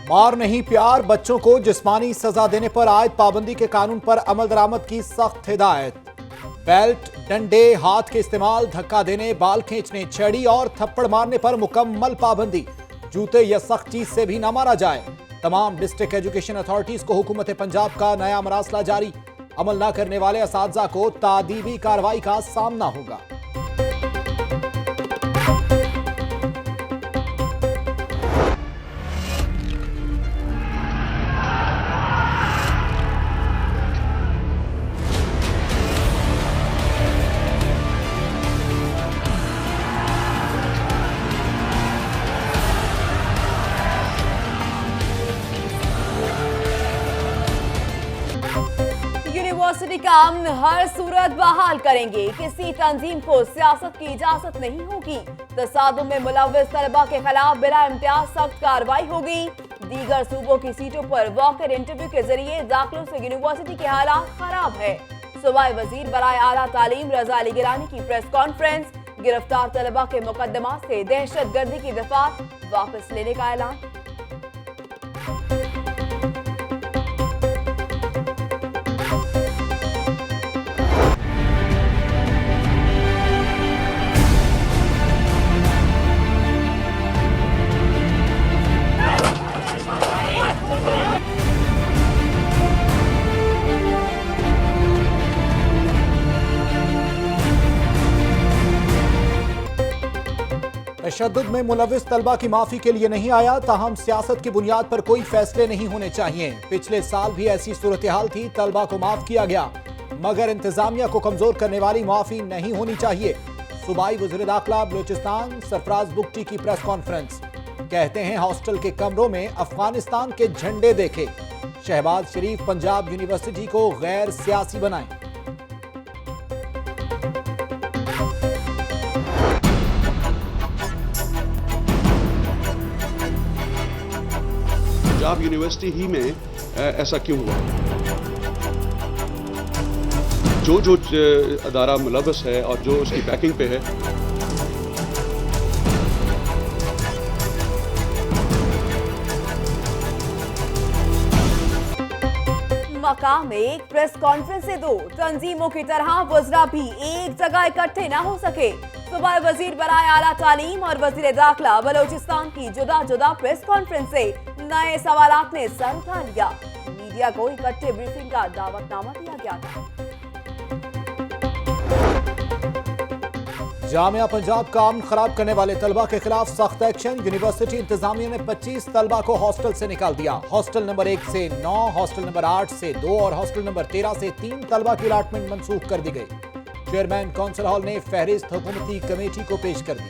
मार नहीं प्यार, बच्चों को जिस्मानी सजा देने पर आयद पाबंदी के कानून पर अमल दरामद की सख्त हिदायत। बेल्ट, डंडे, हाथ के इस्तेमाल, धक्का देने, बाल खींचने, छड़ी और थप्पड़ मारने पर मुकम्मल पाबंदी। जूते या सख्त चीज से भी न मारा जाए। तमाम डिस्ट्रिक्ट एजुकेशन अथॉरिटीज को हुकूमत पंजाब का नया मरासला जारी। अमल न करने वाले असातिज़ा को तादीबी कार्रवाई का सामना होगा। यूनिवर्सिटी का अमन हर सूरत बहाल करेंगे। किसी तंजीम को सियासत की इजाजत नहीं होगी। तसादुम में मुलव्विस तलबा के खिलाफ बिला इम्तियाज सख्त कार्रवाई होगी। दीगर सूबों की सीटों पर वॉक-इन इंटरव्यू के जरिए दाखिलों से यूनिवर्सिटी के हालात खराब है। सूबाई वजीर बराए आला तालीम रजा अली गिलानी की प्रेस कॉन्फ्रेंस। गिरफ्तार तलबा के मुकदमा से दहशतगर्दी की दफात वापस लेने का ऐलान। तशद्दुद में मुलव्विस तलबा की माफी के लिए नहीं आया, ताहम सियासत की बुनियाद पर कोई फैसले नहीं होने चाहिए। पिछले साल भी ऐसी सूरत हाल थी, तलबा को माफ किया गया, मगर इंतजामिया को कमजोर करने वाली माफी नहीं होनी चाहिए। सूबाई वज़ीर दाखिला बलूचिस्तान सरफराज बुगटी की प्रेस कॉन्फ्रेंस। कहते हैं हॉस्टल के कमरों में अफगानिस्तान के झंडे देखे। शहबाज शरीफ पंजाब यूनिवर्सिटी को गैर सियासी बनाएं। पंजाब यूनिवर्सिटी ही में ऐसा क्यों हुआ? जो अदारा मुलव्वस है और जो उसकी बैकिंग पे है, मकाम एक, प्रेस कॉन्फ्रेंस से दो। तंजीमों की तरह वज़रा भी एक जगह इकट्ठे ना हो सके। सूबाई वजीर बराए आला तालीम और वजीर दाखिला बलूचिस्तान की जुदा जुदा प्रेस कॉन्फ्रेंस से नए सवालात ने सर उठा लिया। मीडिया को इकट्ठे ब्रीफिंग का दावतनामा दिया गया था। जामिया पंजाब का अमन खराब करने वाले तलबा के खिलाफ सख्त एक्शन। यूनिवर्सिटी इंतजामिया ने 25 तलबा को हॉस्टल से निकाल दिया। हॉस्टल नंबर 1 से 9, हॉस्टल नंबर 8 से 2 और हॉस्टल नंबर 13 से 3 तलबा की अलॉटमेंट मनसूख कर दी गई। चेयरमैन कौंसिल हॉल ने फहरिस्त हुकूमती कमेटी को पेश कर दी।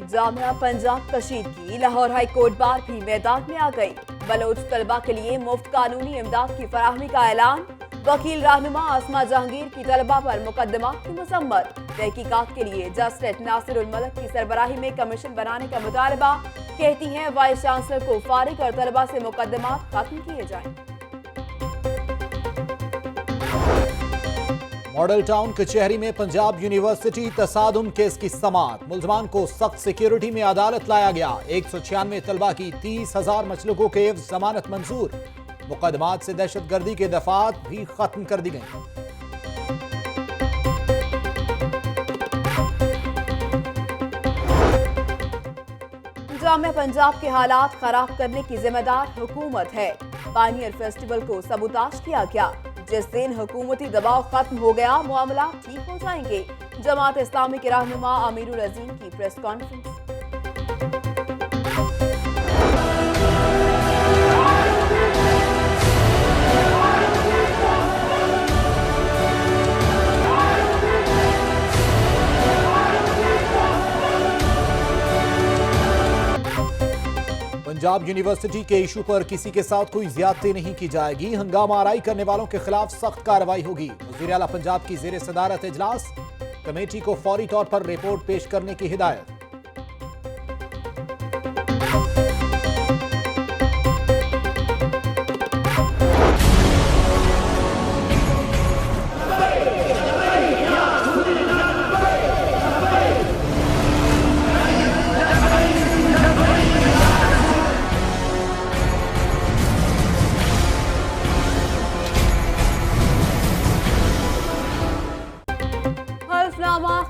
Jamia Punjab कशीदगी, Lahore high court bar भी मैदान में आ गई। बलोच तलबा के लिए मुफ्त कानूनी इमदाद की फराहमी का ऐलान। वकील रहनुमा आसमा जहांगीर की तलबा पर मुकदमा की मजम्मत। तहकीकात के लिए जस्टिस नासिरुल मलक की सरबराही में कमीशन बनाने का मुतालबा। कहती हैं वाइस चांसलर को फारिग और तलबा से मुकदमा खत्म किए जाएं। मॉडल टाउन कचहरी में पंजाब यूनिवर्सिटी तसादुम केस की समाअत। मुलजमान को सख्त सिक्योरिटी में अदालत लाया गया। 196 तलबा की 30,000 मसलूकों के जमानत मंजूर। मुकदमात से दहशतगर्दी के दफात भी खत्म कर दी गई। जामिया पंजाब के हालात खराब करने की जिम्मेदार हुकूमत है। पानियर फेस्टिवल को सबूताज किया गया। जिस दिन हुकूमती दबाव खत्म हो गया, मामला ठीक हो जाएंगे। जमात इस्लामी के रहनुमा अमीरुल अजीम की प्रेस कॉन्फ्रेंस। पंजाब यूनिवर्सिटी के इशू पर किसी के साथ कोई ज्यादती नहीं की जाएगी। हंगामा आराई करने वालों के खिलाफ सख्त कार्रवाई होगी। वज़ीर आला पंजाब की ज़ेरे सदारत इजलास। कमेटी को फौरी तौर पर रिपोर्ट पेश करने की हिदायत।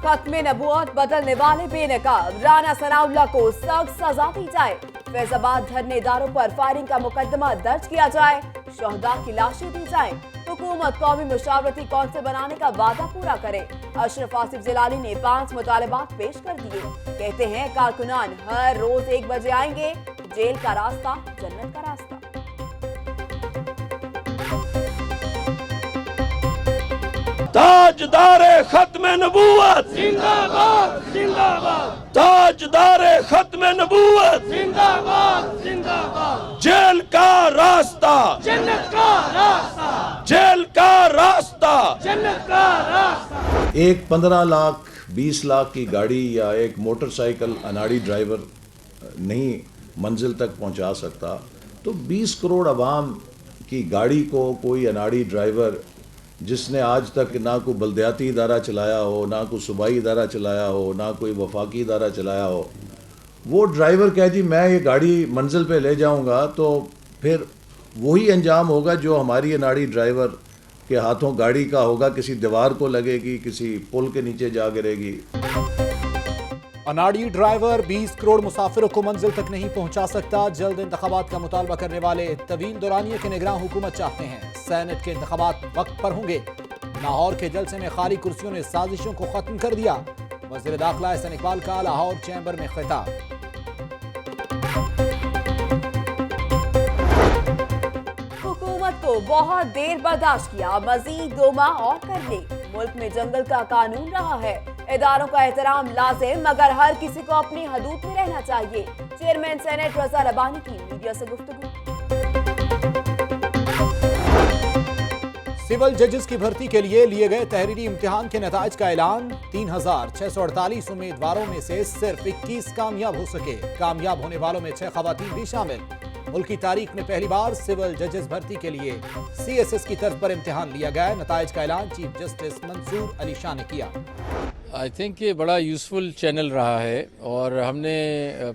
खत्म नबूवत बदलने वाले बेनकाब राना सनाउल्लाह को सख्त सजा दी जाए। फैजाबाद धरनेदारों पर फायरिंग का मुकदमा दर्ज किया जाए। शहदा की लाशें दी जाए। हुकूमत कौमी मुशावरती कौंसिल बनाने का वादा पूरा करे। अशरफ आसिफ जिलानी ने 5 मुतालबात पेश कर दिए। कहते हैं कारकुनान हर रोज 1 बजे आएंगे। जेल का रास्ता जन्नत का रास्ता। ताजदारे खत्म नबूवत जिंदाबाद जिंदाबाद, ताजदारे खत्म नबूवत जिंदाबाद जिंदाबाद, जेल का रास्ता जन्नत का रास्ता, जेल का रास्ता जन्नत का रास्ता। एक 15 लाख 20 लाख की गाड़ी या एक मोटरसाइकिल अनाड़ी ड्राइवर नहीं मंजिल तक पहुंचा सकता, तो 20 करोड़ अवाम की गाड़ी को कोई अनाड़ी ड्राइवर जिसने आज तक ना कोई बल्दियाती इदारा चलाया हो, ना कोई सूबाई इदारा चलाया हो, ना कोई वफाकी इदारा चलाया हो, वो ड्राइवर कहे जी मैं ये गाड़ी मंजिल पे ले जाऊंगा, तो फिर वही अंजाम होगा जो हमारी अनाड़ी ड्राइवर के हाथों गाड़ी का होगा, किसी दीवार को लगेगी, किसी पुल के नीचे जा गिरेगी। अनाड़ी ड्राइवर 20 करोड़ मुसाफिरों को मंजिल तक नहीं पहुंचा सकता। जल्द इंतखाबात का मुतालबा करने वाले तवील दौरानिया के निगरान हुकूमत चाहते हैं। सेनेट के इंतखाबात वक्त पर होंगे। लाहौर के जलसे में खाली कुर्सियों ने साजिशों को खत्म कर दिया। वज़ीर दाखिला एहसन इकबाल का लाहौर चैम्बर में खिताब। हुकूमत को बहुत देर बर्दाश्त किया, मजीद 2 माह और कर ले। मुल्क में जंगल का कानून रहा है। इदारों का एहतराम लाजिम, मगर हर किसी को अपनी हदूद में रहना चाहिए। चेयरमैन सेनेट रजा रबानी की मीडिया से गुफ्तगू। सिविल जजेस की भर्ती के लिए लिए गए तहरीरी इम्तिहान के नताइज का ऐलान। 3648 उम्मीदवारों में से सिर्फ 21 कामयाब हो सके। कामयाब होने वालों में 6 खवातीन भी शामिल। मुल्क की तारीख में पहली बार सिविल जजेस भर्ती के लिए CSS की तर्ज पर इम्तिहान लिया गया। नताइज का ऐलान चीफ जस्टिस मंसूर अली शाह ने किया। आई थिंक ये बड़ा यूज़फुल चैनल रहा है और हमने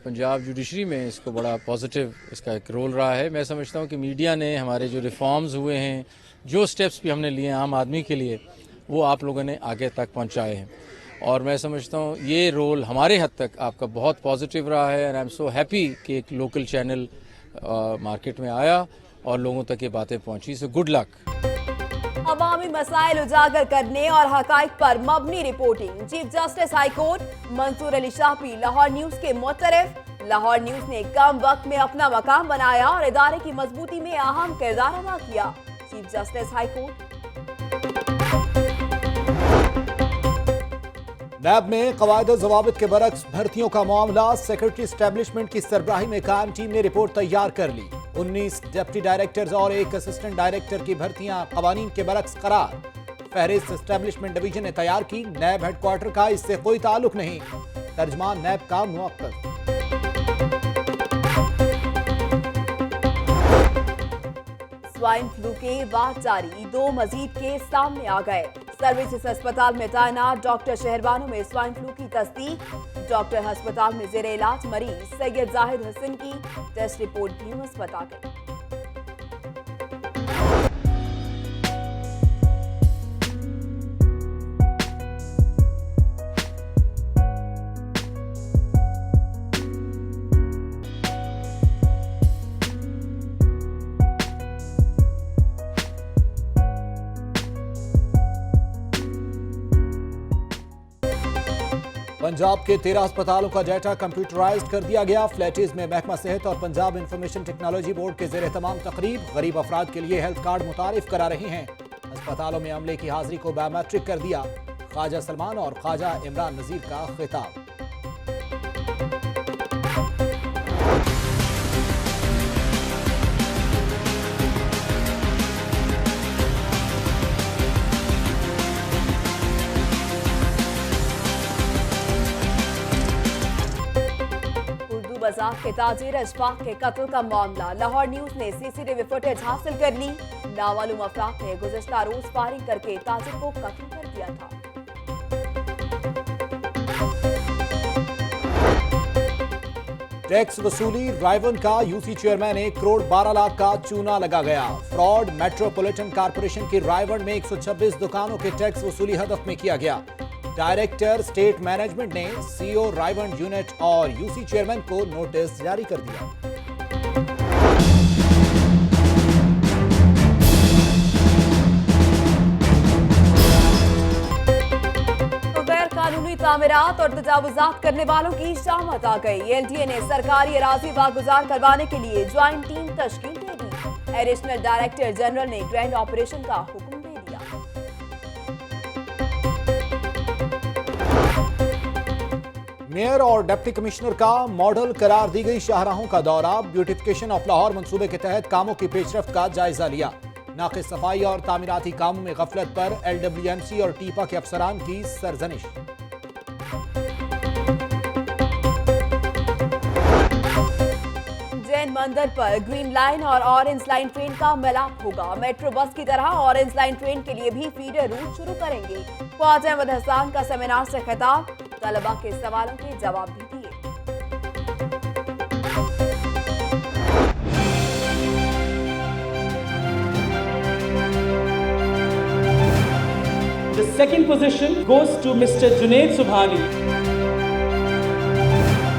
पंजाब जुडिशरी में इसको बड़ा पॉजिटिव इसका एक रोल रहा है। मैं समझता हूँ कि मीडिया ने हमारे जो रिफॉर्म्स हुए हैं, जो स्टेप्स भी हमने लिए आम आदमी के लिए, वो आप लोगों ने आगे तक पहुँचाए हैं और मैं समझता हूँ ये रोल हमारे हद तक आपका बहुत पॉजिटिव रहा है। And I am so happy कि एक लोकल चैनल मार्केट में आया और लोगों तक ये बातें पहुँची। So good luck. अवामी मसाइल उजागर करने और हकाइक पर मबनी रिपोर्टिंग। Chief justice high court Mansoor Ali Shah भी लाहौर न्यूज के मुतरफ। लाहौर न्यूज ने कम वक्त में अपना मकाम बनाया और इदारे की मजबूती में अहम किरदार अदा किया। Chief justice high court. NAB में कवायद जवाबित के बरक्स भर्तियों का मामला। सेक्रेटरी एस्टेब्लिशमेंट की सरबराही में कायम टीम ने रिपोर्ट तैयार कर ली। 19 डिप्टी डायरेक्टर्स और 1 असिस्टेंट डायरेक्टर की भर्तियां कवानीन के बरक्स करार। फहरिस्त एस्टेब्लिशमेंट डिवीजन ने तैयार की। नैब हेडक्वार्टर का इससे कोई ताल्लुक नहीं। तर्जमान नैब का मुअक्कद। स्वाइन फ्लू के बाद जारी 2 मजीद केस सामने आ गए। सर्विसेज अस्पताल में तैनात डॉक्टर शहरबानों में स्वाइन फ्लू की तस्दीक। डॉक्टर अस्पताल में जेर इलाज मरीज सैयद जाहिद हसन की टेस्ट रिपोर्ट भी मुस्बत आ गई। पंजाब के 13 अस्पतालों का डाटा कंप्यूटराइज्ड कर दिया गया। फ्लैटिस में महकमा सेहत और पंजाब इंफॉर्मेशन टेक्नोलॉजी बोर्ड के जेर तमाम तकरीब। गरीब अफराद के लिए हेल्थ कार्ड मुतारिफ करा रहे हैं। अस्पतालों में अमले की हाजिरी को बायोमेट्रिक कर दिया। ख्वाजा सलमान और ख्वाजा इमरान नजीर का खिताब। बाजार के ताजिर अशफाक के कत्ल का मामला। लाहौर न्यूज ने CCTV फुटेज हासिल कर ली। नामालूम अफराद ने गुज़िश्ता रोज फायरिंग करके ताजिर को कत्ल कर दिया था। टैक्स वसूली रायवन का यूसी चेयरमैन 1 करोड़ 12 लाख का चूना लगा गया। फ्रॉड। मेट्रोपॉलिटन कॉर्पोरेशन की रायवन में 126 दुकानों के टैक्स वसूली हदफ में किया गया। डायरेक्टर स्टेट मैनेजमेंट ने सीईओ रायवंड यूनिट और यूसी चेयरमैन को नोटिस जारी कर दिया। कानूनी तामीरात और तजावुजात करने वालों की शामत आ गई। एलडीए ने सरकारी अराजी वागुजार करवाने के लिए ज्वाइंट टीम तश्कील दे दी। एडिशनल डायरेक्टर जनरल ने ग्रैंड ऑपरेशन का हुक्म दे दिया। मेयर और डिप्टी कमिश्नर का मॉडल करार दी गई शाहराहों का दौरा। ब्यूटिफिकेशन ऑफ लाहौर मंसूबे के तहत कामों की पेशरफ्त का जायजा लिया। नाक़िस सफाई और तामीराती कामों में गफलत पर एलडब्ल्यूएमसी और टीपा के अफसरान की सरजनिश। जैन मंदिर पर ग्रीन लाइन और ऑरेंज लाइन ट्रेन का मिलाप होगा। मेट्रो बस की तरह ऑरेंज लाइन ट्रेन के लिए भी फीडर रूट शुरू करेंगे। ख्वाजा अहमद हसन का सेमिनार से खिताब, तलबा के सवालों के जवाब भी दिए। The second position goes to Mr. Junaid Subhani.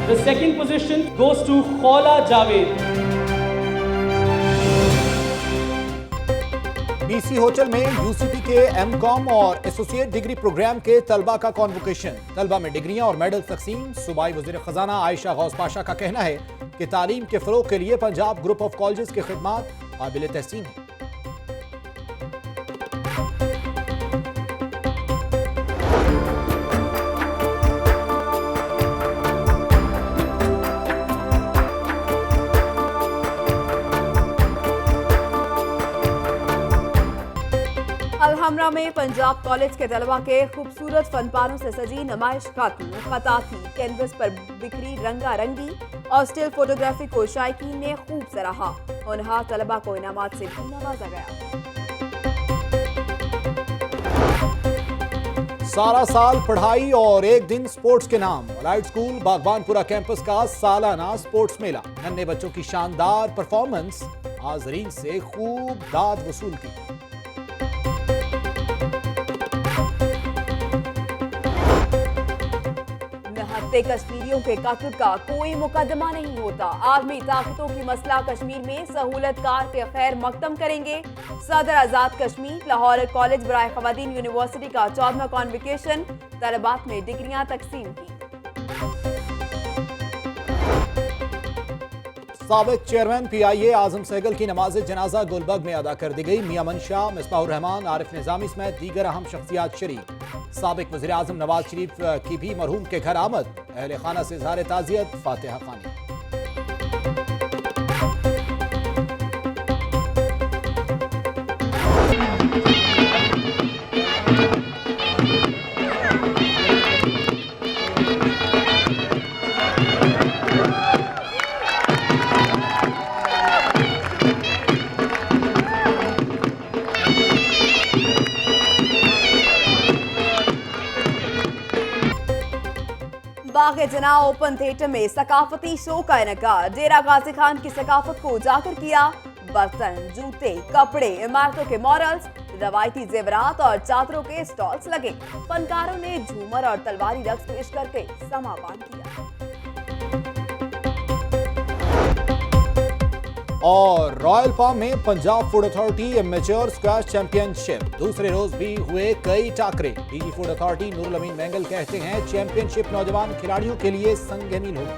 The second position goes to Khola Javed. BC hotel में यूसीपी के एमकॉम और एसोसिएट डिग्री प्रोग्राम के तलबा का कॉन्वोकेशन। तलबा में डिग्रियां और मेडल तकसीम। सूबाई वज़ीर खजाना आयशा गौस पाशा का कहना है कि तालीम के फरोग के लिए पंजाब ग्रुप ऑफ कॉलेजेस की खिदमात काबिल तहसीन है। अलहमरा में पंजाब कॉलेज के तलबा के खूबसूरत फनपारों से सजी नुमाइश खातून खताती कैनवस पर बिखरी रंगारंगी और स्टिल फोटोग्राफी को शायकीन ने खूब सराहा। होनहार तलबा को इनामात से भी नवाजा गया। सारा साल पढ़ाई और एक दिन स्पोर्ट्स के नाम। लाइट स्कूल बागबानपुरा कैंपस का सालाना स्पोर्ट्स मेला। नन्हे बच्चों की शानदार परफॉर्मेंस हाज़रीन से खूब दाद वसूल की। कश्मीरियों के कत्ल का कोई मुकदमा नहीं होता। आर्मी ताकतों की मसला कश्मीर में सहूलतकार के खैर मकदम करेंगे। सदर आजाद कश्मीर लाहौर कॉलेज बराए खवातीन यूनिवर्सिटी का 14वां कॉन्वोकेशन। तलबात में डिग्रियां तकसीम की। साबिक चेयरमैन पीआईए आजम सहगल की नमाज जनाजा गुलबर्ग में अदा कर दी गई। मियां मनशा, मिसबाहुर रहमान, आरिफ निजामी समेत दीगर अहम शख्सियात शरीक। साबिक वज़ीर आज़म नवाज शरीफ की भी मरहूम के घर आमद। अहले खाना से इज़हार ताज़ियत, फातिहा खानी। बाग़े जना ओपन थिएटर में सकाफती शो का इनकार। डेरा गाजी खान की सकाफत को उजागर किया। बर्तन, जूते, कपड़े, इमारतों के मॉडल्स, रवायती जेवरात और चादरों के स्टॉल्स लगे। फनकारों ने झूमर और तलवारी रक्स पेश करके समा बांध दिया। और रॉयल पाम में Punjab food authority amateur squash championship. दूसरे रोज भी हुए कई टाकरे। DG food authority Noorul Amin Mengal कहते हैं चैंपियनशिप नौजवान खिलाड़ियों के लिए संग मील होगी।